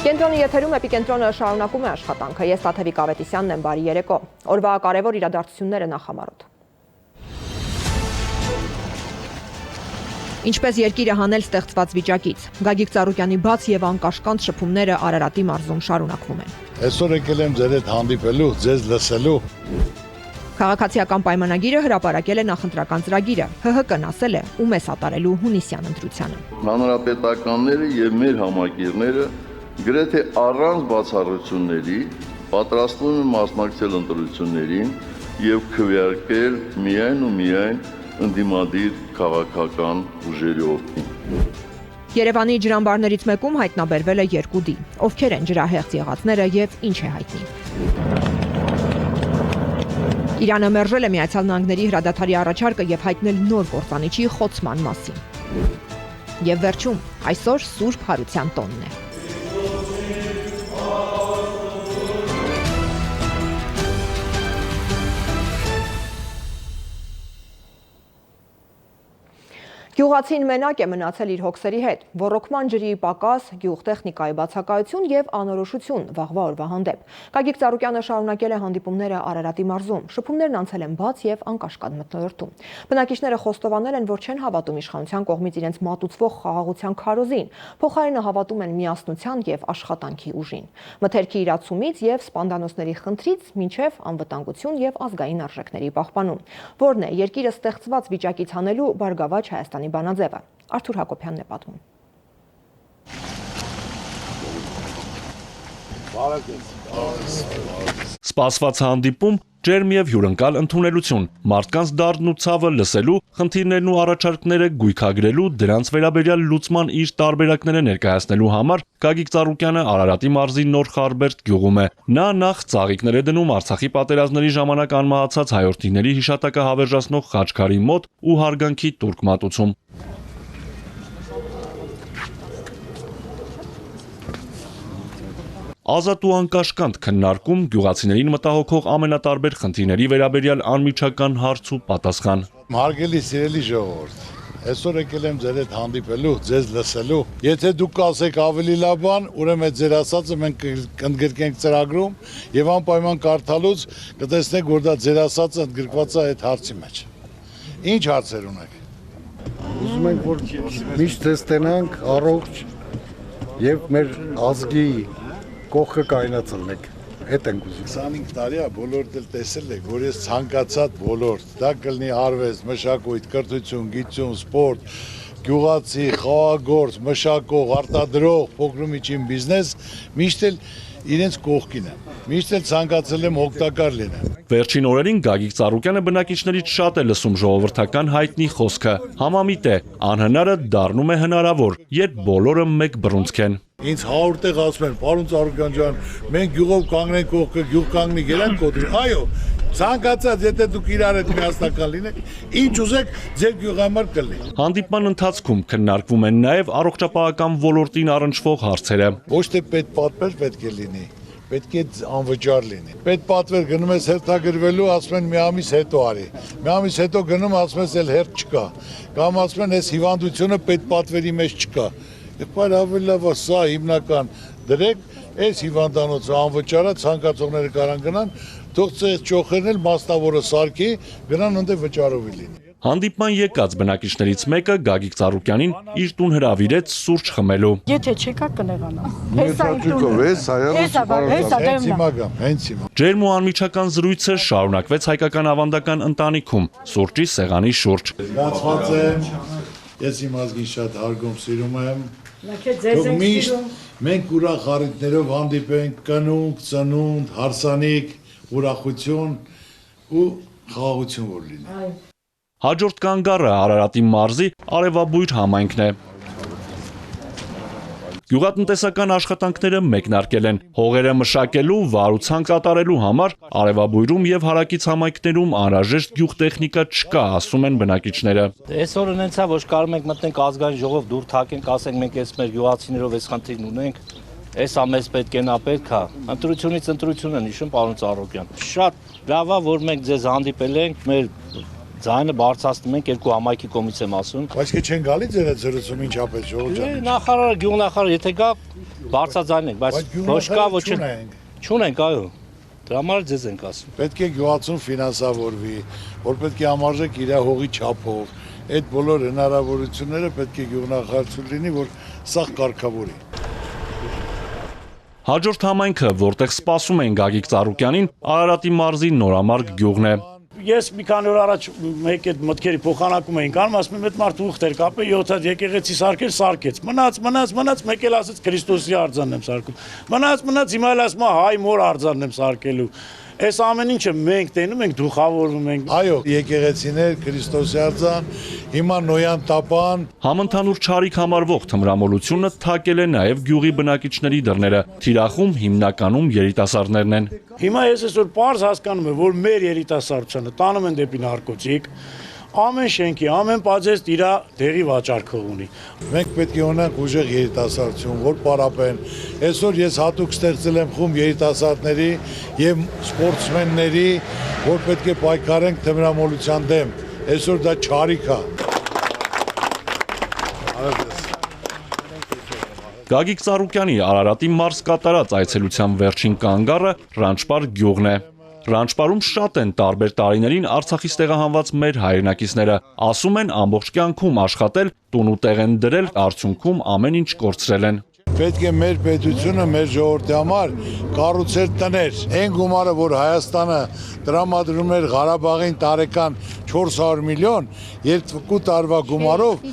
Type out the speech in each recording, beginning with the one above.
Կենտրոնի եթերում Էպիկենտրոնը շարունակում է աշխատանքը։ Ես Տաթևիկ Ավետիսյանն եմ, բարի երեկո։ Օրվա կարևոր իրադարձությունները նախամարոտ։ Ինչպես երկիրը հանել ստեղծված վիճակից։ Գագիկ Ծառուկյանի բաց եւ անկաշկանդ շփումները Արարատի մարզում շարունակվում են։ Այսօր եկել եմ ձեր հետ հանդիպելու, ձեզ լսելու։ Քաղաքացիական պայմանագիրը հրապարակել է նախընտրական ծրագիրը։ ՀՀԿ-ն ասել է ում է սատարելու հունիսյան ընտրությանը։ Հանրապետականները եւ մեր համակիրները գրեթե առանց բացառությունների պատրաստվում են մասնակցել ընտրություններին եւ քվեարկել միայն ու միայն ընդդիմադիր քաղաքական ուժերի օգտին։ Երևանի ջրամբարներից մեկում հայտնաբերվել է 2 դի։ Ովքեր են ջրահեղձ եղածները եւ ինչ է հայտնի։ Իրանը մերժել է Միացյալ Նահանգների հրադադարի առաջարկը եւ հայտնել նոր կործանիչի խոցման մասին։ Եվ վերջում այսօր Սուրբ Հարության տոնն է։ Գյուղացին մենակ է մնացել իր հոգսերի հետ, ոռոգման ջրի պակաս, գյուղտեխնիկայի բացակայություն եւ անորոշություն վաղվա օրվա հանդեպ։ Գագիկ Ծառուկյանը շարունակել է հանդիպումները Արարատի մարզում, շփումներն անցել են բաց եւ անկաշկանդ մթնոլորտում։ Բնակիչները խոստովանել են, որ չեն հավատում իշխանության կողմից իրենց մատուցվող խաղաղության քարոզին, փոխարենը հավատում են միասնության եւ աշխատանքի ուժին։ Մթերքի իրացումից եւ սպանդանոցների խնդրից մինչեւ անվտանգություն եւ ազգային արժեքների պահպանում, որն է երկիրը ստեղծված վիճակից հանելու Բարգավաճ Հայաստանի բանաձևը։ Արթուր Հակոբյանն է պատմում։ Սպասված հանդիպում, ջերմ եւ հյուրընկալ ընդունելություն, մարդկանց դառն ու ցավը լսելու, խնդիրներն ու առաջարկները գույքագրելու, դրանց վերաբերյալ լուծման իր տարբերակները ներկայացնելու համար Գագիկ Ծառուկյանը Արարատի մարզի Նոր Խարբերդ գյուղում է։ Նա նախ ծաղիկներ է դնում Արցախի պատերազմների ժամանակ անմահացած հայրենիների հիշատակը հավերժացնող խաչքարի մոտ ու հարգանքի տուրք մատուցում։ Ազատ ու անկաշկանդ քննարկում, գյուղացիներին մտահոգող ամենատարբեր խնդիրների վերաբերյալ անմիջական հարց ու պատասխան։ Հարգելի սիրելի ժողովուրդ, այսօր եկել եմ ձեր հետ հանդիպելու, ձեզ լսելու։ Եթե դուք կասեք ավելի լավ բան, ուրեմն ձեր ասածը մենք կընդգրկենք ծրագրում եւ անպայման կարդալուց կտեսնեք, որ դա ձեր ասածը ընդգրկված է այդ հարցի մեջ։ Ինչ հարցեր ունեք։ Ուզում ենք, որ միշտ տեսնենք առողջ եւ մեր ազգի կողքը կայնացնենք, հետ ենք ուզում։ 25 տարի է բոլորդ էլ տեսել եք, որ ես ցանկացած ոլորտ, դա կլինի արվեստ, մշակույթ, կրթություն, գիտություն, սպորտ, գյուղացի, խաղաղագործ, մշակող, արտադրող, փոքր ու միջին բիզնես, միշտ էլ իրենց կողքին եմ։ Միշտ էլ ցանկացել եմ օգտակար լինեմ։ Վերջին օրերին Գագիկ Ծառուկյանը բնակիչներից շատ է լսում ժողովրդական հայտնի խոսքը։ Համամիտ է, անհնարը դառնում է հնարավոր, երբ բոլորը մեկ բռունցք են։ Ինձ 100 տեղ ասում են, պարոն Ծառուկյան ջան, մենք գյուղով կանգնենք կողքը, գյուղ կանգնի, գերան կոտրի։ Այո, ցանկացած, եթե դուք իրար հետ միասնական լինեք, ինչ ուզեք, ձեր գյուղի համար կլինի։ Հանդիպման ընթացքում քննարկվում են նաև առողջապահական ոլորտին առնչվող հարցերը։ Ոչ թե պետպատվեր պետք է լինի, պետք է անվճար լինի։ Պետպատվեր գնում ես հերթագրվելու, ասում են մի ամիս հետո արի։ Մի ամիս հետո գնում ասում ես էլ հերթ չկա։ Կամ ասում են այս հիվանդությունը պետպատվերի մեջ չկա։ Բայց ավելի լավ է սա հիմնական դրեք, այս հիվանդանոցը անվճարա ցանկացողները կարան գնան, թող ցես ճոխերն էլ մասնավորը սարքի, գնան ընդ վճարովի լինի։ Հանդիպման եկած բնակիչներից մեկը Գագիկ Ծառուկյանին իր տուն հրավիրեց սուրճ խմելու։ Եթե չեկա կնեղանամ։ Հենց հիմա։ Ջերմ ու անմիջական զրույցը շարունակվեց հայկական ավանդական ընտանիքում, սուրճի սեղանի շուրջ։ Զգացված եմ, ես իմ ազգին շատ հարգում սիրում եմ։ Ձեզ ենք սիրում։ Մենք ուրախ առիթներով հանդիպենք, կնունք, ծնունդ, հարսանիք, ուրախություն ու խաղաղություն որ լինի։ Հաջորդ կանգառը Արարատի մարզի Արևաբույր համայնքն է։ Գյուղատնտեսական աշխատանքները մեկնարկել են։ Հողերը մշակելու, վարուցան կատարելու համար Արևաբույրում եւ հարակից համայնքներում անհրաժեշտ գյուղտեխնիկա չկա, ասում են բնակիչները։ Այսօր ունեցա, որ կարող ենք մտնենք ազգային ժողով դուր թակենք, ասենք մենք այս մեր գյուղացիներով այս խնդիրն ունենք, Էսա մեզ պետք է նա պետք է։ Ընտրությունից ընտրություն են հիշում, պարոն Ծառուկյան։ Շատ լավ է, որ մենք ձեզ հանդիպել ենք, մեր ձայնը բարձրացնում ենք, երկու համայնքի կողմից եմ ասում։ Բայց չէ չեն գալի ձեր այդ զրուցում ինչապես ժողովրդի։ Նախարարը, գյուղնախարարը, եթե գա Բարձրաձայն ենք, բայց ոչ կա ոչ չունենք, այո։ Դրա համար ձեզ ենք ասում։ Պետք է գյուղացուն ֆինանսավորվի, որ պետք է համարժեք իր հողի չափով։ Այդ բոլոր հնարավորությունները պետք է գյուղնախարարություն լինի, որ սա կարգավորի։ Հաջորդ համայնքը, որտեղ սպասում են Գագիկ Ծառուկյանին, Արարատի մարզի Նորամարգ գյուղն է։ Ես մի քանի օր առաջ մեկ այդ մտքերի փոխանակում էինք անում, ասում եմ այդ մարդը ուխտ էր կապել 7 հատ եկեղեցի սարքել, սարքեց։ Մնաց, մեկ էլ ասեց Քրիստոսի արձանն եմ սարքում։ Մնաց, հիմա էլ ասում է հայ մոր արձանն եմ սարքելու։ Այս ամեն ինչը մենք տենում ենք, դուխավորվում ենք։ Այո, եկեղեցիներ, Քրիստոսի արձան, հիմա Նոյան տապան։ Համընդհանուր չարիք համարվող թմրամոլությունը թակել է նաև գյուղի բնակիչների դռները։ Թիրախում հիմնականում երիտասարդներն են։ Հիմա ես այսօր պարզ հասկանում եմ, որ մեր երիտասարդությունը տանում են դեպի նարկոտիկ, ամեն շենքի, ամեն պարզեստ իր դեղի վաճառքը ունի։ Մենք պետք է ունենանք ուժեղ երիտասարդություն, որ պարապեն։ Այսօր ես հատուկ ստեղծել եմ խումբ երիտասարդների եւ սպորտսմենների, որ պետք է պայքարենք թմրամոլության դեմ։ Այսօր դա չարիք է։ Գագիկ Ծառուկյանի Արարատի մարզ կատարած այցելության վերջին կանգառը Ռանչպար գյուղն է։ Ռանչպարում շատ են տարբեր տարիներին Արցախից տեղահանված մեր հայրենակիցները, ասում են ամբողջ կյանքում աշխատել, տուն ու տեղ են դրել, արդյունքում ամեն ինչ կորցրել են։ Պետք է մեր պետությունը, մեր ժողովրդի համար կառուցել տներ։ Այն գումարը, որ Հայաստանը տրամադրում էր Ղարաբաղին տարեկան 400 միլիոն, 2 տարվա գումարով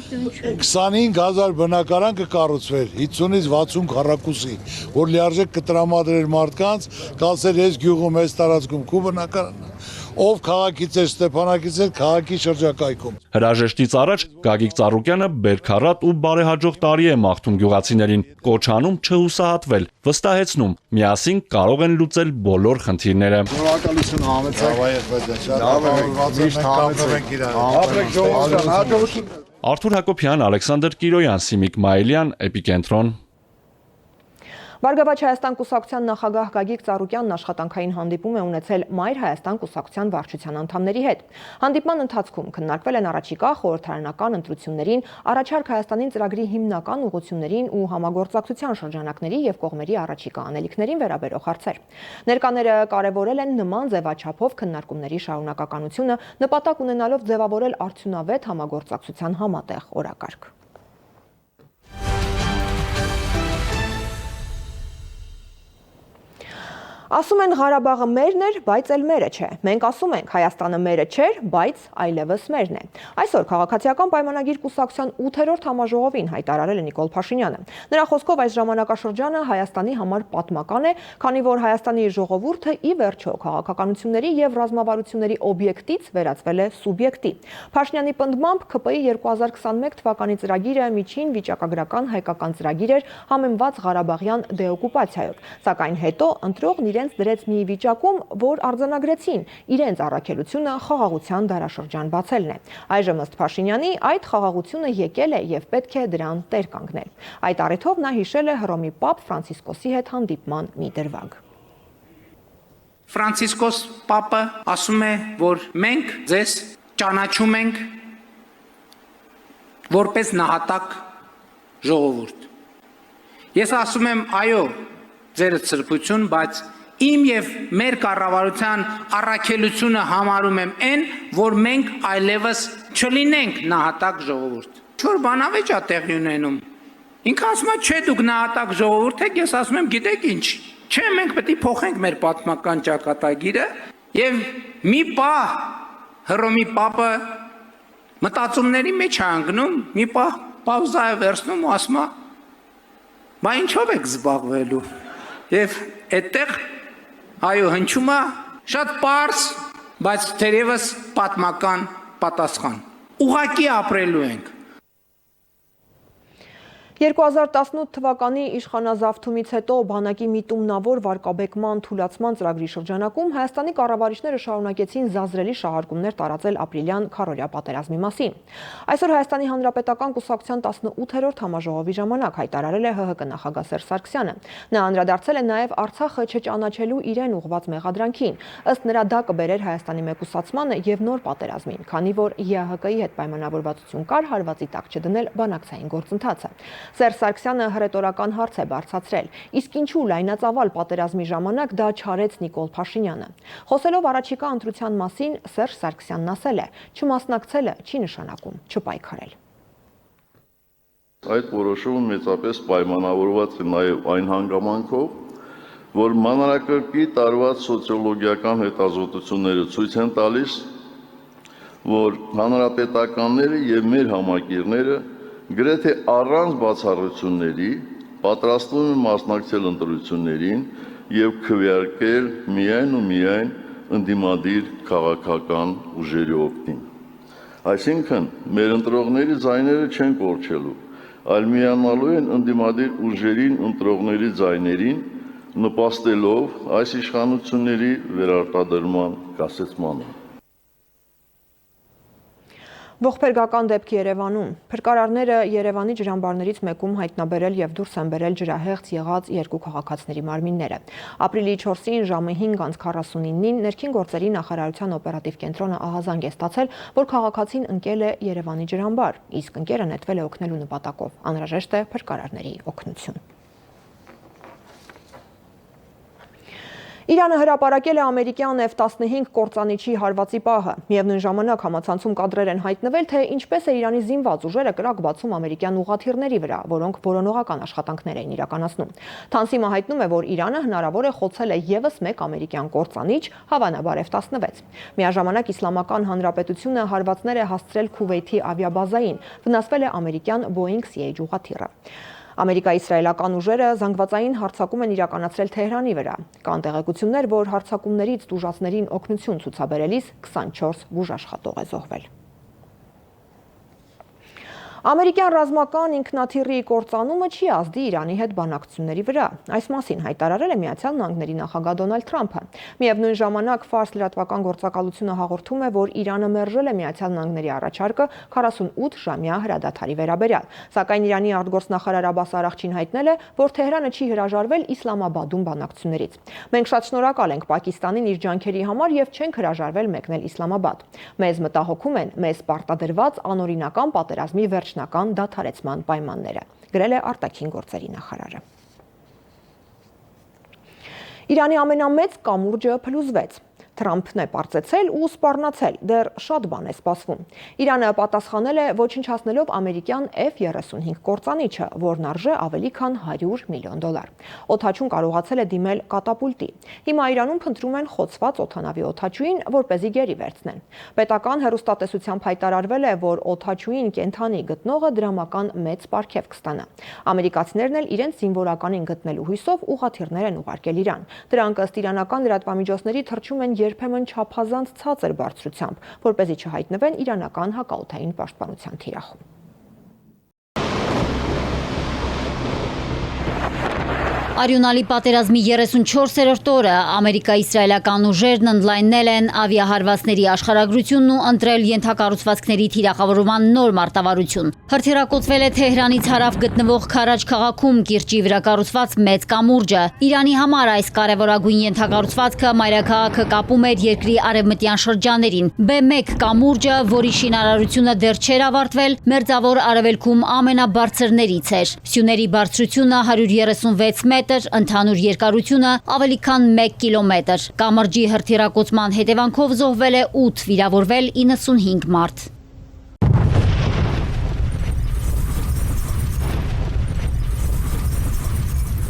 25,000 բնակարան կկառուցվեր, 50-ից 60 քառակուսի, որ լիարժեք կտրամադրեր մարդկանց, կասեր այս գյուղում, այս տարածքում քու բնակարանն է։ Ով քաղաքից էր, Ստեփանակից էր, քաղաքի շրջակայքում։ Հրաժեշտից առաջ Գագիկ Ծառուկյանը բերքարատ ու բարեհաջող տարի է մաղթում գյուղացիներին, կոչանում չհուսահատվել, վստահեցնում, միասին կարող են լուծել բոլոր խնդիրները։ Շնորհակալություն համեցեք։ Արթուր Հակոբյան, Ալեքսանդր Կիրոյան, Սիմիկ Մայիլյան, Էպիկենտրոն։ Բարգավաճ Հայաստան կուսակցության նախագահ Գագիկ Ծառուկյանն աշխատանքային հանդիպում է ունեցել Մայր Հայաստան կուսակցության վարչության անդամների հետ։ Հանդիպման ընթացքում քննարկվել են առաջիկա խորհրդարանական ընտրություններին, առաջարկ Հայաստանին ծրագրի հիմնական ուղղություններին ու համագործակցության շրջանակների եւ կողմերի առաջիկա անելիքներին վերաբերող հարցեր։ Ներկաները կարևորել են նման ձևաչափով քննարկումների շարունակականությունը, նպատակ ունենալով ձևավորել արդյունավետ համագործակցության համատեղ օրակարգ։ Ասում են Ղարաբաղը մերն էր, բայց էլ մերը չէ։ Մենք ասում ենք Հայաստանը մերը չէր, բայց այլևս մերն է։ Այսօր քաղաքացիական պայմանագիր կուսակցության 8-րդ համաժողովին հայտարարել է Նիկոլ Փաշինյանը։ Նրա խոսքով այս ժամանակաշրջանը Հայաստանի համար պատմական է, քանի որ Հայաստանի ժողովուրդը ի վերջո քաղաքականությունների եւ ռազմավարությունների օբյեկտից վերածվել է սուբյեկտի։ Փաշինյանի պնդմամբ ՔՊԻ 2021 թվականի ծրագիրը միջին վիճակագրական հայկական ծրագիր էր համեմված Ղարաբաղյան դեօկուպացիայով, սակայն հետո ընտրողն իրենց դրեց մի վիճակում, որ արձանագրեցին իրենց առաքելությունը խաղաղության դարաշրջան բացելն է։ Այժմ ըստ Փաշինյանի այդ խաղաղությունը եկել է եւ պետք է դրան տեր կանգնել։ Այդ առիթով նա հիշել է Հռոմի Պապ Ֆրանցիսկոսի հետ հանդիպման մի դրվագ։ Ֆրանցիսկոս Պապը ասում է, որ մենք ձեզ ճանաչում ենք որպես նահատակ ժողովուրդ։ Ես ասում եմ, այո, ձերդ սրբություն, բայց իմ եւ մեր կառավարության առաքելությունը համարում եմ այն, որ մենք այլևս չլինենք նահատակ ժողովուրդ։ Չոր բանավեճ է տեղի ունենում։ Ինքը ասում է, չէ, դուք նահատակ ժողովուրդ եք, ես ասում եմ, գիտեք ինչ, չէ, մենք պետք է փոխենք մեր պատմական ճակատագիրը եւ մի պահ Հռոմի Պապը մտածումների մեջ է անգնում, մի պահ պաուզա է վերցնում ու ասում է, բա ինչով եք զբաղվելու։ Եվ այդտեղ այո հնչում է շատ պարզ, բայց թերևս պատմական պատասխան։ Ուղղակի ապրելու ենք։ 2018 թվականի իշխանազավթումից հետո բանակի միտումնավոր վարկաբեկման թուլացման ծրագրի շրջանակում Հայաստանի կառավարիչները շարունակեցին զազրելի շահարկումներ տարածել ապրիլյան քարորյա պատերազմի մասին։ Այսօր Հայաստանի Հանրապետական կուսակցության 18-րդ համաժողովի ժամանակ հայտարարել է ՀՀԿ նախագահ Սերժ Սարգսյանը։ Նա անդրադարձել է նաև Արցախը չճանաչելու իրեն ուղղված մեղադրանքին։ Ըստ նրա դա կբերեր Հայաստանի մեկուսացմանը եւ նոր պատերազմին, քանի որ ԵԱՀԿ-ի հետ պայմանավորվածություն կար հարվածի տակ չդնել բանակցային գործընթացը։ Սերժ Սարգսյանը հռետորական հարց է բարձրացրել. իսկ ինչու լայնածավալ պատերազմի ժամանակ դա չարեց Նիկոլ Փաշինյանը։ Խոսելով առաջիկա ընտրության մասին, Սերժ Սարգսյանն ասել է. չմասնակցելը չի նշանակում չպայքարել։ Այդ որոշումը մեծապես պայմանավորված է նաև այն հանգամանքով, որ մանրակրկիտ տարված սոցիոլոգիական հետազոտությունները ցույց են տալիս, որ հանրապետականները եւ մեր համակիրները գրեթե առանց բացառությունների պատրաստվում են մասնակցել ընտրություններին եւ քվեարկել միայն ու միայն ընդդիմադիր քաղաքական ուժերի օգտին։ Այսինքն, մեր ընտրողների ձայները չեն կորչելու, այլ միանալու են ընդդիմադիր ուժերին ընտրողների ձայներին, նպաստելով այս իշխանությունների վերարտադրման կասեցմանը։ Ողբերգական դեպք Երևանում։ Փրկարարները Երևանի ջրամբարներից մեկում հայտնաբերել եւ դուրս են բերել ջրահեղձ եղած երկու քաղաքացիների մարմինները։ Ապրիլի 4-ին ժամը 5:49-ին ներքին գործերի նախարարության օպերատիվ կենտրոնը ահազանգ է ստացել, որ քաղաքացին ընկել է Երևանի ջրամբար, իսկ ընկերը նետվել է օգնելու նպատակով։ Անհրաժեշտ է փրկարարների օգնություն։ Իրանը հրապարակել է ամերիկյան F-15 կործանիչի հարվածի պահը։ Միևնույն ժամանակ համացանցում կադրեր են հայտնվել, թե ինչպես է Իրանի զինված ուժերը կրակ բացում ամերիկյան ուղղաթիռների վրա, որոնք որոնողական աշխատանքներ էին իրականացնում։ Թանսիմը հայտնում է, որ Իրանը հնարավոր է խոցել է ևս մեկ ամերիկյան կործանիչ, հավանաբար F-16։ Միաժամանակ Իսլամական Հանրապետությունը հարվածներ է հասցրել Քուվեյթի ավիաբազային, վնասվել է ամերիկյան Boeing CH ուղղաթիռը։ Ամերիկա-իսրայելական ուժերը զանգվածային հարձակում են իրականացրել Թեհրանի վրա։ Կան տեղեկություններ, որ հարձակումներից տուժածներին օգնություն ցուցաբերելիս 24 բուժաշխատող է զոհվել։ Ամերիկյան ռազմական ինքնաթիռի կործանումը չի ազդի Իրանի հետ բանակցությունների վրա։ Այս մասին հայտարարել է Միացյալ Նահանգների նախագահ Դոնալդ Թրամփը։ Միևնույն ժամանակ Ֆարս լրատվական գործակալությունը հաղորդում է, որ Իրանը մերժել է Միացյալ Նահանգների առաջարկը 48-ժամյա հրադադարի վերաբերյալ։ Սակայն Իրանի արտգործնախարար Աբբաս Արաղչին հայտնել է, որ Թեհրանը չի հրաժարվել Իսլամաբադում բանակցություններից։ Մենք շատ շնորհակալ ենք Պակիստանին իր ջանքերի համար եւ չենք հրաժարվել մեկնել Իսլամաբադ։ Մեզ մտահոգում են մեզ պարտադրված անօրինական պատերազմի վերջնական դադարեցման պայմանները, գրել է արտաքին գործերի նախարարը։ Իրանի ամենամեծ կամուրջը փլուզվեց։ Թրամփն է պարծեցել ու սպառնացել, դեռ շատ բան է սպասվում։ Իրանը պատասխանել է ոչնչացնելով ամերիկյան F-35 կործանիչը, որն արժե ավելի քան $100 միլիոն։ Օդաչուն կարողացել է դիմել կատապուլտի։ Հիմա Իրանում փնտրում են խոցված օդանավի օդաչուին, որպեսզի գերի վերցնեն։ Պետական հեռուստատեսությամբ հայտարարվել է, որ օդաչուին կենթանի գտնողը դրամական մեծ պարգև կստանա։ Ամերիկացիներն էլ իրենց զինվորականին գտնելու հույսով ուղղաթիռներ են ուղարկել Իրան։ Դրանք ըստ իրանական լրատվամիջոցների թռչում են երբեմն չափազանց ցածր բարձրությամբ, որպեսզի չհայտնվեն իրանական հակաօդային պաշտպանության թիրախում։ Արյունալի պատերազմի 34-րդ օրը ամերիկա-իսրայելական ուժերն ընդլայնել են ավիահարվածների աշխարհագրությունն ու ընտրել ենթակառուցվածքների թիրախավորման նոր մարտավարություն։ Հրթիռակոծվել է Թեհրանից հարավ գտնվող Քարաջ քաղաքում կիրճի վրա կառուցված մեծ կամուրջը։ Իրանի համար այս կարևորագույն ենթակառուցվածքը մայրաքաղաքը կապում էր երկրի արևմտյան շրջաններին։ B1 կամուրջը, որի շինարարությունը դեռ չէր ավարտվել, մերձավոր արևելքում ամենաբարձրներից էր։ Սյուների բարձրությունը 136 մետր, ընդհանուր երկարությունը ավելի քան 1 կիլոմետր։ Կամրջի հրթիռակոծման հետևանքով զոհվել է 8, վիրավորվել 95 մարդ։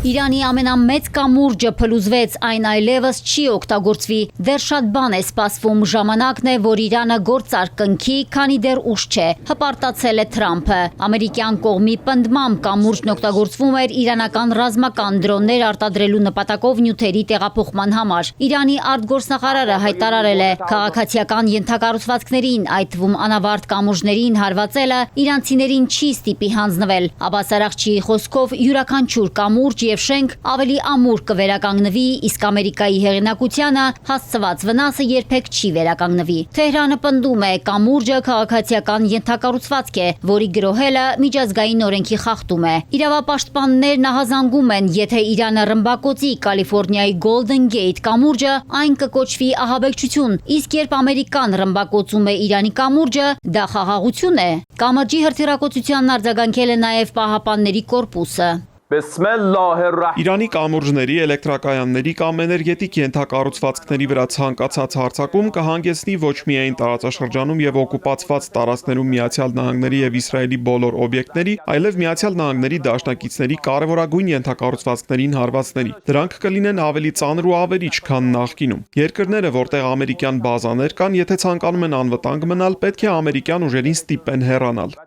Իրանի ամենամեծ կամուրջը փլուզվեց, այն այլևս չի օգտագործվի։ Դեռ շատ բան է սպասվում, ժամանակն է, որ Իրանը գործարք կնքի, քանի դեռ ուշ չէ, հպարտացել է Թրամփը։ Ամերիկյան կողմի պնդմամբ կամուրջն օգտագործվում էր իրանական ռազմական դրոններ արտադրելու նպատակով նյութերի տեղափոխման համար։ Իրանի արտգործնախարարը հայտարարել է, քաղաքացիական ենթակառուցվածքներին, այդ թվում անավարտ կամուրջներին հարվածելը իրանցիներին չի ստիպի հանձնվել։ Աբբաս Արաղչիի խոսքով յուրաքանչյուր կամուրջ եւ շենք ավելի ամուր կվերականգնվի, իսկ Ամերիկայի հեղինակությանը հասցված վնասը երբեք չի վերականգնվի։ Թեհրանը պնդում է, կամուրջը քաղաքացիական ենթակառուցվածք է, որի գրոհելը միջազգային օրենքի խախտում է։ Իրավապաշտպաններն ահազանգում են, եթե Իրանը ռմբակոծի Կալիֆոռնիայի Golden Gate կամուրջը, այն կկոչվի ահաբեկչություն, իսկ երբ Ամերիկան ռմբակոծում է Իրանի կամուրջը, դա խաղաղություն է։ Կամրջի հրթիռակոծությանն արձագանքել է նաև Պահապանների կորպուսը։ Իրանի կամուրջների, էլեկտրակայանների կամ էներգետիկ ենթակառուցվածքների վրա ցանկացած հարձակում կհանգեցնի ոչ միայն տարածաշրջանում եւ օկուպացված տարածքներում Միացյալ Նահանգների եւ Իսրայելի բոլոր օբյեկտների, այլև Միացյալ Նահանգների դաշնակիցների կարևորագույն ենթակառուցվածքներին հարվածների։ Դրանք կլինեն ավելի ծանր ու ավերիչ, քան նախկինում։ Երկրները, որտեղ ամերիկյան բազաներ կան, եթե ցանկանում են անվտանգ մնալ, պետք է ամերիկյան ուժերին ստիպեն հեռանալ։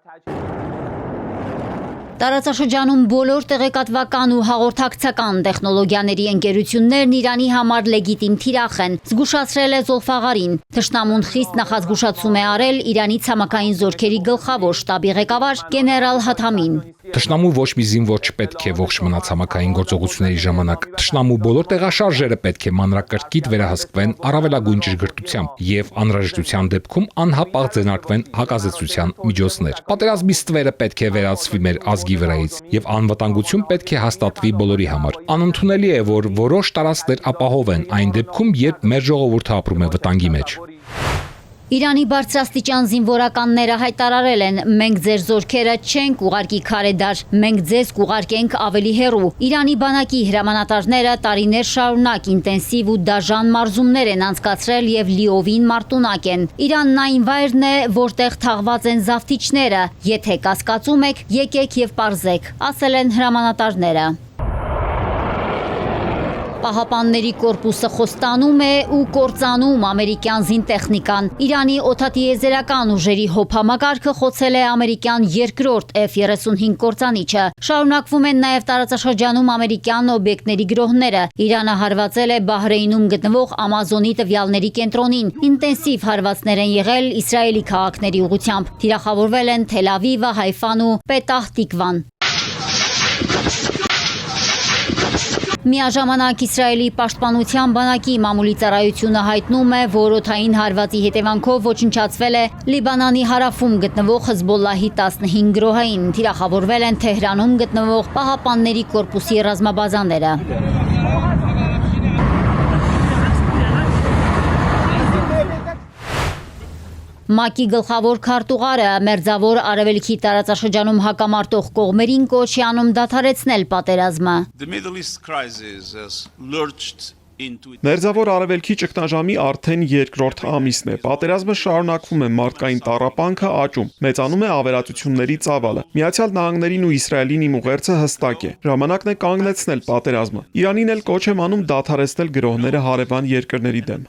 Տարածաշրջանում բոլոր տեղեկատվական ու հաղորդակցական տեխնոլոգիաների ընկերություններն Իրանի համար լեգիտիմ թիրախ են, զգուշացրել է Զոլֆաղարին։ Թշնամուն խիստ նախազգուշացում է արել Իրանի ցամաքային զորքերի գլխավոր շտաբի ղեկավար գեներալ Հաթամին։ Թշնամու ոչ մի զինվոր չպետք է ողջ մնա ցամաքային գործողությունների ժամանակ։ Թշնամու բոլոր տեղաշարժերը պետք է մանրակրկիտ վերահսկվեն առավելագույն ճշգրտությամբ եւ անհրաժեշտության դեպքում անհապաղ ձեռնարկվեն հակազդեցության միջոցներ։ Պատերազմի ստվերը պետք է վերացվի մեր ազգի վրայից եւ անվտանգություն պետք է հաստատվի բոլորի համար։ Անընդունելի է, որ որոշ տարածքներ ապահով են այն դեպքում, երբ մեր ժողովուրդը ապրում է վտանգի մեջ։ Իրանի բարձրաստիճան զինվորականները հայտարարել են, մենք ձեր զորքերը չենք ուղարկի քարեդար, մենք ձեզ կուղարկենք ավելի հեռու։ Իրանի բանակի հրամանատարները տարիներ շարունակ ինտենսիվ ու դաժան մարզումներ են անցկացրել եւ լիովին մարտունակ են։ Իրանն այն վայրն է, որտեղ թաղված են զավթիչները։ Եթե կասկածում եք, եկեք եւ պարզեք, ասել են հրամանատարները։ Պահապանների կորպուսը խոստանում է ու կործանում ամերիկյան զինտեխնիկան։ Իրանի օդատիեզերական ուժերի հոփամակարգը խոցել է ամերիկյան երկրորդ F-35 կործանիչը։ Շարունակվում են նաև տարածաշրջանում ամերիկյան օբյեկտների գրոհները։ Իրանը հարվածել է Բահրեյնում գտնվող Ամազոնի տվյալների կենտրոնին։ Ինտենսիվ հարվածներ են եղել Իսրայելի քաղաքների ուղղությամբ։ Թիրախավորվել են Թել Ավիվը, Հայֆան ու Պետահ Տիկվան։ Միաժամանակ Իսրայելի պաշտպանության բանակի մամուլի ծառայությունը հայտնում է, որ օդային հարվածի հետևանքով ոչնչացվել է Լիբանանի հարավում գտնվող Հեզբոլլահի 15 գրոհային։ Թիրախավորվել են Թեհրանում գտնվող Պահապանների կորպուսի ռազմաբազաները։ ՄԱԿ-ի գլխավոր քարտուղարը մերձավոր արևելքի տարածաշրջանում հակամարտող կողմերին կոչ է անում դադարեցնել պատերազմը։ Մերձավոր արևելքի ճգնաժամի արդեն երկրորդ ամիսն է։ Պատերազմը շարունակվում է, մարդկային տառապանքը աճում, մեծանում է ավերածությունների ծավալը։ Միացյալ Նահանգներին ու Իսրայելին իմ ուղերձը հստակ է։ Ժամանակն է կանգնեցնել պատերազմը։ Իրանին էլ կոչ եմ անում դադարեցնել գրոհները հարևան երկրների դեմ։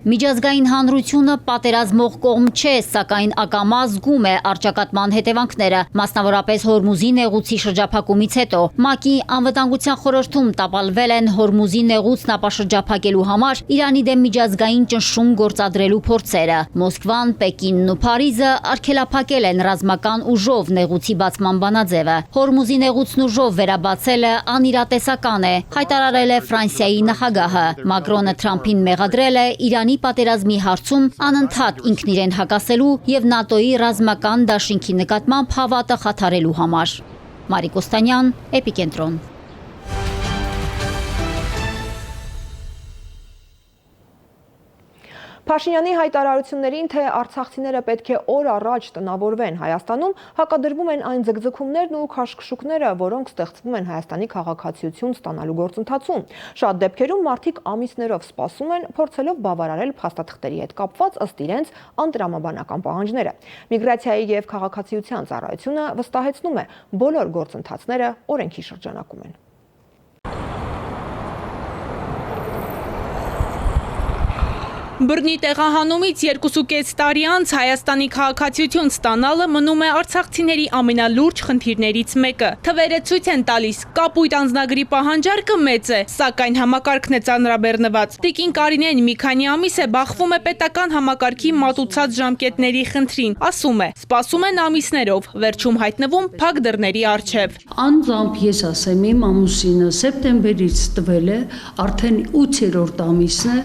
Միջազգային հանրությունը պատերազմող կողմ չէ, սակայն ակամա զգում է առճակատման հետևանքները, մասնավորապես Հորմուզի նեղուցի շրջափակումից հետո։ ՄԱԿ-ի անվտանգության խորհրդում տապալվել են Հորմուզի նեղուցն ապաշրջափակելու համար Իրանի դեմ միջազգային ճնշում գործադրելու փորձերը։ Մոսկվան, Պեկինն ու Փարիզը արգելափակել են ռազմական ուժով նեղուցի բացման բանաձևը։ Հորմուզի նեղուցն ուժով վերաբացելը անիրատեսական է, հայտարարել է Ֆրանսիայի նախագահը։ Մակրոնը Թրամփին մեղադրել է Իրանի պատերազմի հարցում անընդհատ ինքն իրեն հակասելու եւ ՆԱՏՕ-ի ռազմական դաշինքի նկատմամբ հավատը խաթարելու համար։ Մարիկ Օստանյան, Էպիկենտրոն։ Փաշինյանի հայտարարություններին, թե արցախցիները պետք է օր առաջ տնավորվեն Հայաստանում, հակադրվում են այն ձգձգումներն ու քաշքշուկները, որոնք ստեղծվում են Հայաստանի քաղաքացիություն ստանալու գործընթացում։ Շատ դեպքերում մարդիկ ամիսներով սպասում են, փորձելով բավարարել փաստաթղթերի հետ կապված ըստ իրենց անտրամաբանական պահանջները։ Միգրացիայի եւ քաղաքացիության ծառայությունը վստահեցնում է, բոլոր գործընթացները օրենքի շրջանակում են։ Բռնի տեղահանումից 2.5 տարի անց Հայաստանի քաղաքացիություն ստանալը մնում է արցախցիների ամենալուրջ խնդիրներից մեկը։ Թվերը ցույց են տալիս, կապույտ անձնագրի պահանջարկը մեծ է, սակայն համակարգն է ծանրաբեռնված։ Տիկին Կարինեն մի քանի ամիս է բախվում է պետական համակարգի մատուցած ժամկետների խնդրին, ասում է, սպասում են ամիսներով, վերջում հայտնվում փակ դռների առջև։ Անձամբ ես ասեմ, իմ ամուսինը սեպտեմբերից տվել է, արդեն 8-րդ ամիսն է,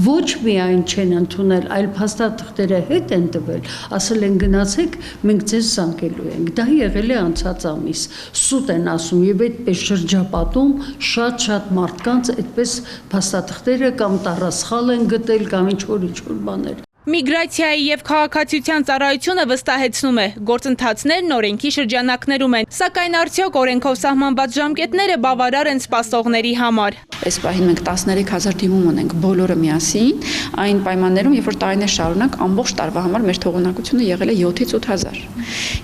ոչ միայն չեն ընդունել, այլ փաստաթղթերը հետ են տվել, ասել են գնացեք, մենք ձեզ զանգելու ենք։ Դա եղել է անցած ամիս։ Սուտ են ասում եւ այդպես շրջապատում շատ մարդկանց այդպես փաստաթղթերը կամ տառասխալ են գտել կամ ինչ-որ բաներ։ Միգրացիայի եւ քաղաքացիության ծառայությունը վստահեցնում է, գործընթացներն օրենքի շրջանակներում են, սակայն արդյոք օրենքով սահմանված ժամկետները բավարար են սպասողների համար։ Այս պահին մենք 13,000 դիմում ունենք բոլորը միասին, այն պայմաններում, երբ որ տարիներ շարունակ ամբողջ տարվա համար մեր թողունակությունը եղել է 7-ից 8,000։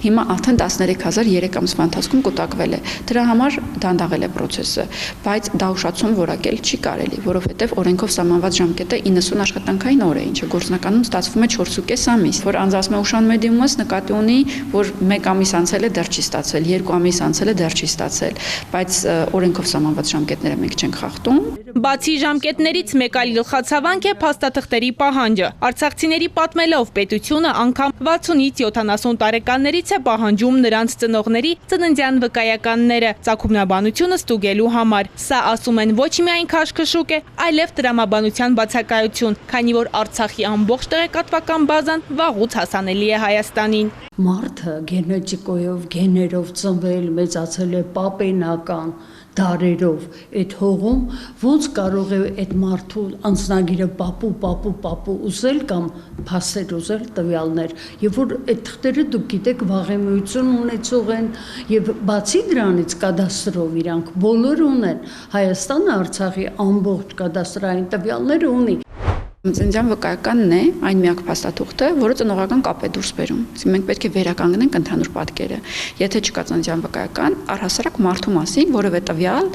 Հիմա արդեն 13,000 3 ամսվա ընթացքում կուտակվել է։ Դրա համար դանդաղել է process-ը, բայց դա ուշացում որակել չի կարելի, որովհետև օրենքով սահմանված ժամկետը 90 աշխատանքային օր է, ինչը գործնականում ստացվում է 4.5 ամիս, որ անձասում է ուշանում է դիմումս նկատի ունի, որ 1 ամիս անցել է դեռ չի ստացել, 2 ամիս անցել է դեռ չի ստացել, բայց օրենքով սահմանված ժամկետները մենք չենք խախտում։ Բացի ժամկետներից մեկ այլ գլխացավանք է փաստաթղթերի պահանջը։ Արցախցիների պատմելով պետությունը անգամ 60-ից 70 տարեկաններից է պահանջում նրանց ծնողների ծննդյան վկայականները ծագումնաբանությունը ստուգելու համար։ Սա ասում են ոչ միայն քաշքշուկ է, այլև տրամաբանության բացակայություն, քանի որ Արցախի ամբողջ տեղեկատվական բազան վաղուց հասանելի է Հայաստանին։ Մարդը գենետիկոյով, գեներով ծնվել, մեծացել է պապենական դարերով այդ հողում, ոնց կարող է այդ մարդու անձնագիրը պապու ուզել կամ փաստեր ուզել տվյալներ, եւ որ այդ թղթերը դուք գիտեք վաղեմիություն ունեցող են եւ բացի դրանից կադաստրով իրանք բոլորը ունեն, Հայաստանը Արցախի ամբողջ կադաստրային տվյալները ունի։ Ծննդյան վկայականն է այն միակ փաստաթուղթը, որը ծնողական կապ է դուրս բերում։ Մենք պետք է վերականգնենք ընդհանուր պատկերը։ Եթե չկա ծննդյան վկայական, առհասարակ մարդու մասին որևէ տվյալ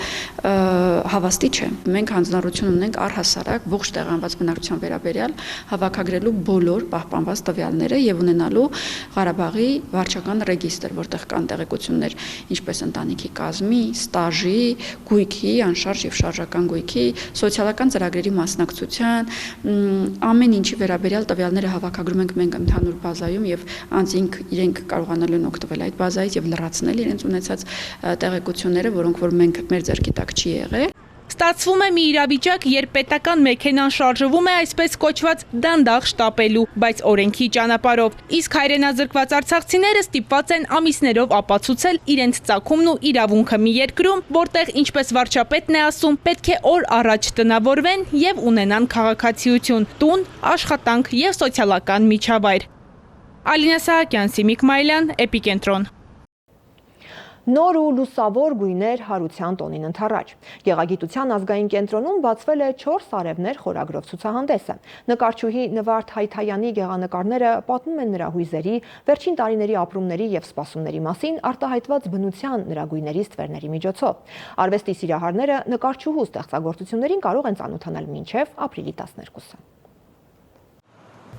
հավաստի չէ։ Մենք հանձնառություն ունենք առհասարակ ողջ տեղանված բնակչության վերաբերյալ հավաքագրելու բոլոր պահպանված տվյալները եւ ունենալու Ղարաբաղի վարչական ռեգիստր, որտեղ կան տեղեկություններ, ինչպես ընտանիքի կազմի, ստաժի, գույքի, անշարժ եւ շարժական գույքի, սոցիալական ծրագրերի մասնակցության ամեն ինչի վերաբերյալ տվյալները հավաքագրում ենք մենք ընդհանուր բազայում եւ անձինք իրենք կարողանալու են օգտվել այդ բազայից եւ լրացնել իրենց ունեցած տեղեկությունները, որոնք որ մենք մեր ձեռքի տակ չի եղել։ Ստացվում է մի իրավիճակ, երբ պետական մեքենան շարժվում է այսպես կոչված դանդաղ շտապելու, բայց օրենքի ճանապարհով։ Իսկ հայրենազրկված արցախցիները ստիպված են ամիսներով ապացուցել իրենց ծագումն ու իրավունքը մի երկրում, որտեղ, ինչպես վարչապետն է ասում, պետք է օր առաջ տնավորվեն եւ ունենան քաղաքացիություն, տուն, աշխատանք եւ սոցիալական միջավայր։ Ալինա Սահակյան, Սիմիկ Մայլյան, Էպիկենտրոն։ Նոր ու լուսավոր գույներ հարության տոնին ընթառաջ։ Գեղագիտության ազգային կենտրոնում բացվել է 4 արևներ խորագրով ցուցահանդեսը։ Նկարչուհի Նվարդ Հայթայանի գեղանկարները պատմում են նրա հույզերի, վերջին տարիների ապրումների եւ սպասումների մասին արտահայտված բնության նրա գույների ստվերների միջոցով։ Արվեստի սիրահարները նկարչուհու ստեղծագործություններին կարող են ծանոթանալ մինչև ապրիլի 12-ը։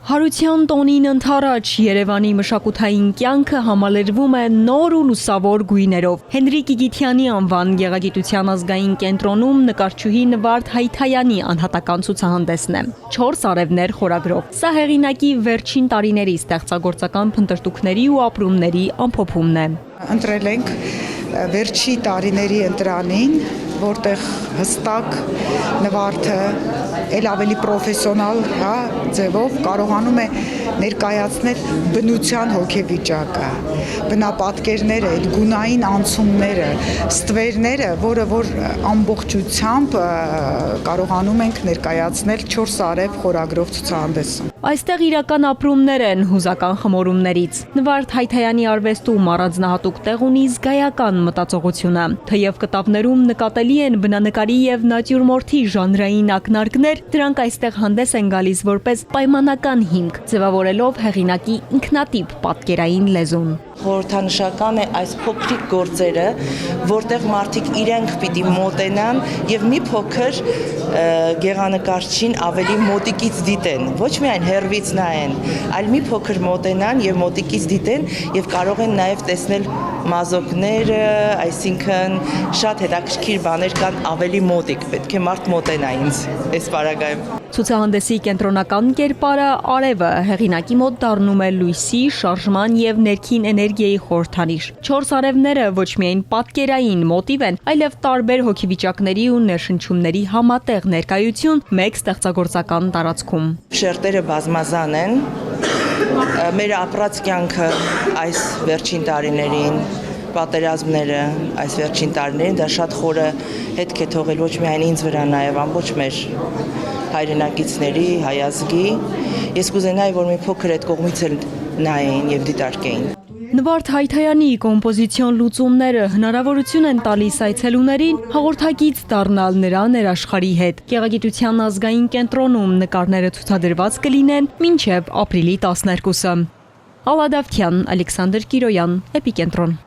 Հարության տոնին ընթառաջ Երևանի մշակութային կյանքը համալրվում է նոր ու լուսավոր գույներով։ Հենրիկ Իգիթյանի անվան գեղագիտության ազգային կենտրոնում նկարչուհի Նվարդ Հայթայանի անհատական ցուցահանդեսն է։ 4 արևներ խորագրով։ Սա հեղինակի վերջին տարիների ստեղծագործական փնտրտուքների ու ապրումների ամփոփումն է։ Ընտրել ենք վերջի տարիների ընտրանին, որտեղ հստակ Նվարդը էլ ավելի պրոֆեսիոնալ ձևով կարողանում է ներկայացնել բնության հոգեվիճակը, բնապատկերները, այդ գունային անցումները, ստվերները, որը որ ամբողջությամբ կարողանում ենք ներկայացնել 4 արև խորագրով ցուցահանդեսում։ Այստեղ իրական ապրումներ են հուզական խմորումներից։ Նվարդ Հայթայանի արվեստում առանձնահատուկ տեղ ունի զգայական մտածողությունը։ Թեև կտավներում նկատելի են բնանկարի եւ նատյուրմորտի ժանրային ակնարկներ, դրանք այստեղ հանդես են գալիս որպես պայմանական հիմք, ձևավորելով հեղինակի ինքնատիպ պատկերային լեզուն։ Խորհրդանշական է այս փոքրիկ գործերը, որտեղ մարդիկ իրենք պիտի մոտենան եւ մի փոքր գեղանկարչին ավելի մոտիկից դիտեն, ոչ միայն հեռվից նայեն, այլ մի փոքր մոտենան եւ մոտիկից դիտեն եւ կարող են նաեւ տեսնել մազոկները, այսինքն շատ հետաքրքիր բաներ կան ավելի մոտիկ, պետք է մարդ մոտենա ինձ այս պարագայում։ Ցուցահանդեսի կենտրոնական կերպարը արևը հեղինակի մոտ դառնում է լույսի, շարժման եւ ներքին էներգիայի խորհրդանիշ։ 4 արևները ոչ միայն պատկերային մոտիվ են, այլև տարբեր հոգեվիճակների ու ներշնչումների համատեղ ներկայություն մեկ ստեղծագործական տարածքում։ Շերտերը բազմազան են։ Մեր ապրած կյանքը այս վերջին տարիներին պատերազմները այս վերջին տարիներին դա շատ խորը հետք է թողել ոչ միայն ինձ վրա, նաև ամբողջ մեր հայրենակիցների, հայ ազգի։ Ես կուզենայի, որ մի փոքր այդ կողմից էլ նայեին եւ դիտարկեին։ Նվարդ Հայթայանի կոմպոզիցիոն լուծումները հնարավորություն են տալիս այցելուներին հաղորդակից դառնալ նրա ներաշխարհի հետ։ Գեղագիտության ազգային կենտրոնում նկարները ցուցադրված կլինեն մինչև ապրիլի 12-ը։ Ալադավթյան, Ալեքսանդր Կիրոյան, Էպիկենտրոն։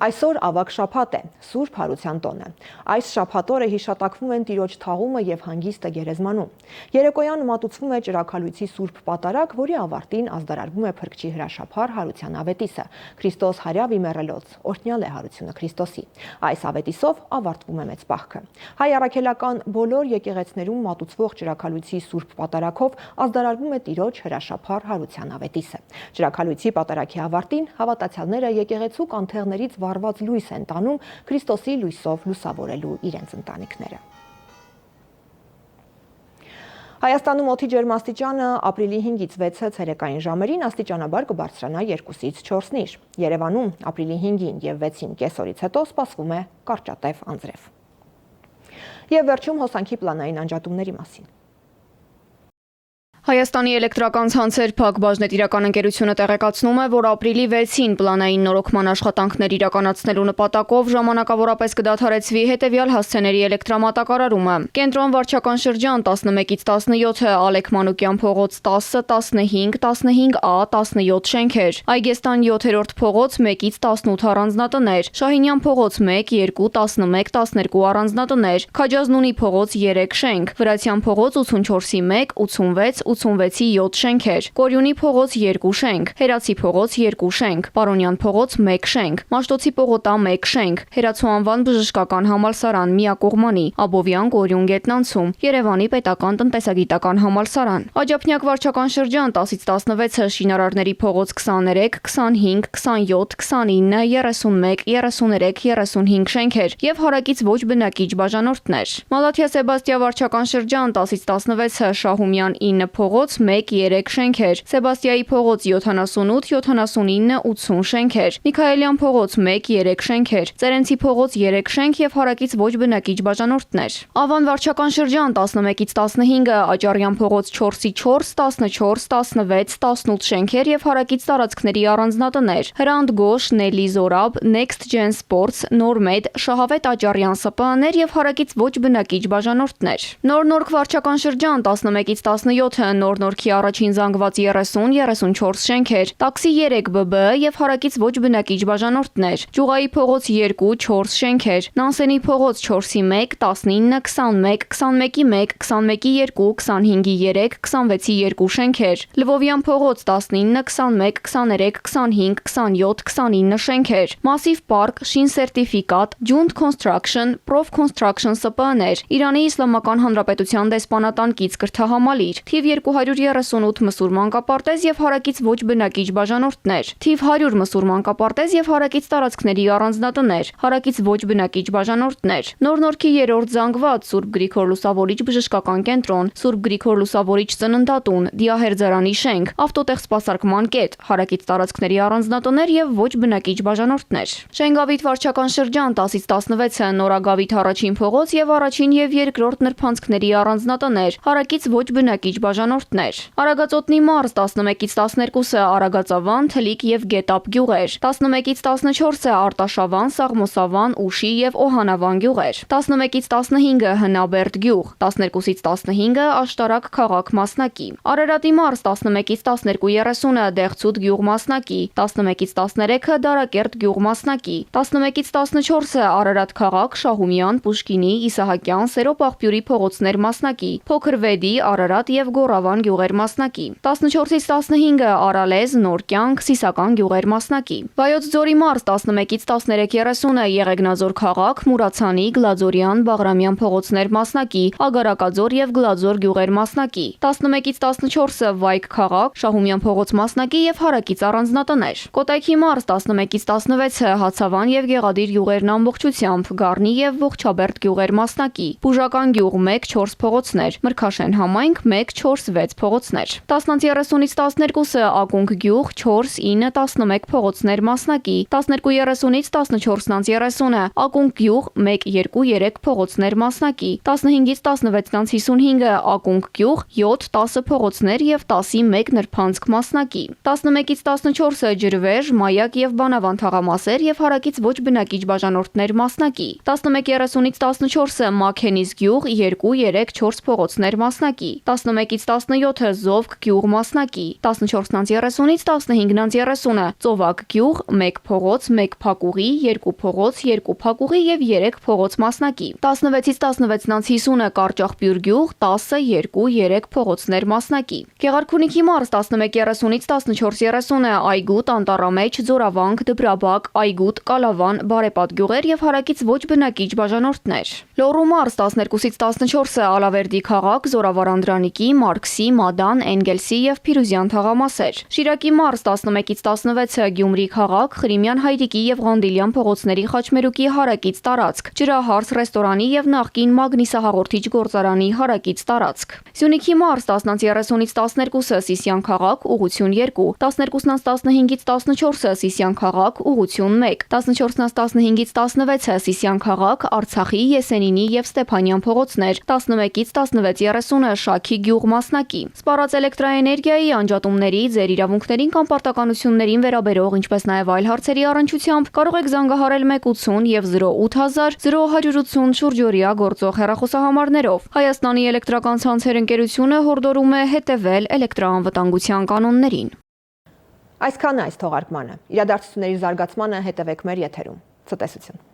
Այսօր ավագ շաբաթ է, Սուրբ Հարության տոնը։ Այս շաբաթօրը հիշատակվում են Տիրոջ թաղումը եւ հանգիստը գերեզմանում։ Երեկոյան մատուցվում է ճրագալույցի Սուրբ Պատարագ, որի ավարտին ազդարարվում է Փրկչի հրաշափառ Հարության ավետիսը։ Քրիստոս հարյավ իմեռելոց, օրհնյալ է հարությունը Քրիստոսի։ Այս ավետիսով ավարտվում է մեծ պահքը։ Հայ առաքելական բոլոր եկեղեցներում մատուցվող ճրագալույցի Սուրբ Պատարագով ազդարարվում է Տիրոջ հրաշափառ Հարության ավետիսը։ Ճրագալույցի պատարագի ավարտին հավատացյալները եկեղեցու կանթեղներից վառված լույս են տանում Քրիստոսի լույսով լուսավորելու իրենց ընտանիքները։ Հայաստանում օդի ջերմաստիճանը ապրիլի 5-ից 6-ը ցերեկային ժամերին աստիճանաբար կբարձրանա 2-ից 4-ին։ Երևանում ապրիլի 5-ին եւ 6-ին կեսօրից հետո սպասվում է կարճատև անձրև։ Եվ վերջում հոսանքի պլանային անջատումների մասին։ Հայաստանի էլեկտրական ցանցեր ՓԱԿ բաժնետիրական ընկերությունը տեղեկացնում է, որ ապրիլի 6-ին պլանային նորոգման աշխատանքներ իրականացնելու նպատակով ժամանակավորապես կդադարեցվի հետևյալ հասցեների էլեկտրամատակարարումը։ Կենտրոն վարչական շրջան 11-ից 17-ը, Ալեք Մանուկյան փողոց 10, 15, 15A, 17 շենքեր, Այգեստան 7-րդ փողոց 1-ից 18 առանձնատներ, Շահինյան փողոց 1, 2, 11, 12 առանձնատներ, Քաջազնունի փողոց 3 շենք, Վրացյան փողոց 84-ի 1, 86, 86-ի 7 շենքեր, Կորյունի փողոց 2 շենք, Հերացի փողոց 2 շենք, Պարոնյան փողոց 1 շենք, Մաշտոցի պողոտա 1 շենք, Հերացու անվան բժշկական համալսարան միակողմանի, Աբովյան Կորյուն գետնանցում, Երևանի պետական տնտեսագիտական համալսարան, Աջափնյակ վարչական շրջան 10-ից 16-ը, Շինարարների փողոց 23, 25, 27, 29, 31, 33, 35 շենքեր եւ հարակից ոչ բնակիչ բաժանորդներ։ Մալաթիա Սեբաստիա վարչական շրջան 10-ից 16-ը, Շահումյան 9 փողոց 1-3 շենքեր, Սեբաստիայի փողոց 78, 79, 80 շենքեր, Միքայելյան փողոց 1-3 շենքեր, Ծերենցի փողոց 3 շենք եւ հարակից ոչ բնակիչ բաժանորդներ։ Ավան վարչական շրջան 11-ից 15-ը, Աճարյան փողոց 4-4, 14, 16, 18 շենքեր եւ հարակից տարածքների առանձնատներ, Հրանտ Գոշ, Նելի Զորաբ, Next Gen Sports, Նորմեդ, Շահավետ Աճարյան ՍՊԸ-ներ եւ հարակից ոչ բնակիչ բաժանորդներ։ Նոր-Նորք վարչական շրջան 11-ից 17-ը, Նոր-Նորքի առաջին զանգված 30-34 շենքեր, Տաքսի 3 ԲԲ եւ հարակից ոչ բնակիչ բաժանորդներ, Ճյուղայի փողոց 2-4 շենքեր, Նանսենի փողոց 4-ի 1, 19, 21, 21-ի 1, 21-ի 2, 25-ի 3, 26-ի 2 շենքեր, Լվովյան փողոց 19, 21, 23, 25, 27, 29 շենքեր, Massive Park, Շին Սերտիֆիկատ, Junt Construction, Prof Construction ՍՊԸ-ներ, Իրանի Իսլամական Հանրապետության դեսպանատան կից կրթահամալիր, թիվ 238 մսուր մանկապարտեզ եւ հարակից ոչ բնակիչ բաժանորդներ, թիվ 100 մսուր մանկապարտեզ եւ հարակից տարածքների առանձնատներ, հարակից ոչ բնակիչ բաժանորդներ, Նոր-Նորքի 3-րդ զանգված Սուրբ Գրիգոր Լուսավորիչ բժշկական կենտրոն, Սուրբ Գրիգոր Լուսավորիչ ծննդատուն, Դիահերձարանի շենք, ավտոտեղ սպասարկման կետ, հարակից տարածքների առանձնատներ եւ ոչ բնակիչ բաժանորդներ։ Շենգավիթ վարչական շրջան 10-ից 16-ը, Նորագավիթ առաջին փողոց եւ առաջին եւ երկրորդ նրբանցքների առանձնատներ, հարակից ոչ բնակիչ բաժանորդներ։ բաժանորդներ։ Արագածոտնի մարզ 11-ից 12-ը Արագածավան, Թլիկ եւ Գետապ գյուղեր, 11-ից 14-ը Արտաշավան, Սաղմոսավան, Ուշի եւ Օհանավան գյուղեր, 11-ից 15-ը Հնաբերդ գյուղ, 12-ից 15-ը Աշտարակ քաղաք մասնակի, Արարատի մարզ 11-ից 12:30-ը Դեղցուտ գյուղ մասնակի, 11-ից 13-ը Դարակերտ գյուղ մասնակի, 11-ից 14-ը Արարատ քաղաք, Շահումյան, Պուշկինի, Իսահակյան, Սերոբ աղբյուրի փողոցներ մասնակի, Փոքր Վեդի, Արարատ եւ Գորավան գյուղեր մասնակի, 14-ից 15-ը Արալեզ, Նորկյանք, Սիսական գյուղեր մասնակի, Վայոց ձորի մարզ 11-ից 13:30-ը Եղեգնաձոր քաղաք, Մուրացանի, Գլաձորյան, Բաղրամյան փողոցներ մասնակի, Ագարակաձոր եւ Գլաձոր գյուղեր մասնակի, 11-ից 14-ը Վայք քաղաք, Շահումյան փողոց մասնակի եւ Հարակից առանձնատներ, Կոտայքի մարզ 11-ից 16-ը Հացավան եւ Գեղադիր գյուղերն ամբողջությամբ, Գառնի եւ Ողջաբերդ գյուղեր մասնակի, Բուժական գյուղ 1-4 փողոցներ, Մրգաշեն համայնք 1-4-6 փողոցներ, 10-30-ից 12-ը Ակունք գյուղ 4-9-11 փողոցներ մասնակի, 12:30-ից 14-30-ը Ակունք գյուղ 1-2-3 փողոցներ մասնակի, 15-ից 16-55-ը Ակունք գյուղ 7-10 փողոցներ եւ 10-1 նրբանցք մասնակի, 11-ից 14-ը Ջրվեժ, Մայակ եւ Բանավան թաղամասեր եւ Հարակից ոչ բնակիչ բաժանորդներ մասնակի, 11:30-ից 14-ը Մաքենիս գյուղ 2-3-4 փողոցներ մասնակի, 11-ից 17-ը Զովք գյուղ մասնակի, 14-30-ից 15-30-ը Ծովակ գյուղ 1 փողոց, 1 փակուղի, 2 փողոց, 2 փակուղի եւ 3 փողոց մասնակի, 16-ից 16-50-ը Կարճախբյուր գյուղ 10-2-3 փողոցներ մասնակի, Գեղարքունիքի մարզ 11:30-ից 14:30-ը Այգուտ, Անտառամեջ, Ձորավանք, Դբրաբակ, Այգուտ, Կալավան, Բարեպատ գյուղեր եւ Հարակից ոչ բնակիչ բաժանորդներ, Լոռու մարզ 12-ից 14-ը Ալավերդի քաղաք, Զորավար Անդրանիկի, Մարքսի, Մադան, Էնգելսի եւ Փիրուզյան թաղամասեր, Շիրակի մարզ 11-ից 16-ը Գյումրի քաղաք, Խրիմյան Հայրիկի եւ Ղանդիլյան փողոցների Խաչմերուկի հարակից տարածք, Ջրահարս ռեստորանի եւ նախկին Մագնիսահաղորդիչ գործարանի հարակից տարածք, Սյունիքի մարզ 10-30-ից 12-ը Սիսիան քաղաք, ուղղություն 2, 12-15-ից 14-ը Սիսիան քաղաք, ուղղություն 1, 14-15-ից 16-ը Սիսիան քաղաք, Արցախի, Եսենինի եւ Ստեփանյան փողոցներ, 11-ից 16:30-ը Շաքի գյուղ մասնակի, Սպառած էլեկտրաէներգիայի անջատումների, ձեր իրավունքներին կամ պարտականություններին վերաբերող, ինչպես նաեւ այլ հարցերի առնչությամբ կարող եք զանգահարել 180 եւ 08000 0180 շուրջօրյա գործող հեռախոսահամարներով։ Հայաստանի էլեկտրական ցանցեր ընկերությունը հորդորում է հետևել էլեկտրաանվտանգության կանոններին։ Այսքանը այս թողարկմանը։ Իրադարձությունների զարգացմանը հետևեք մեր եթերում։ Ցտեսություն։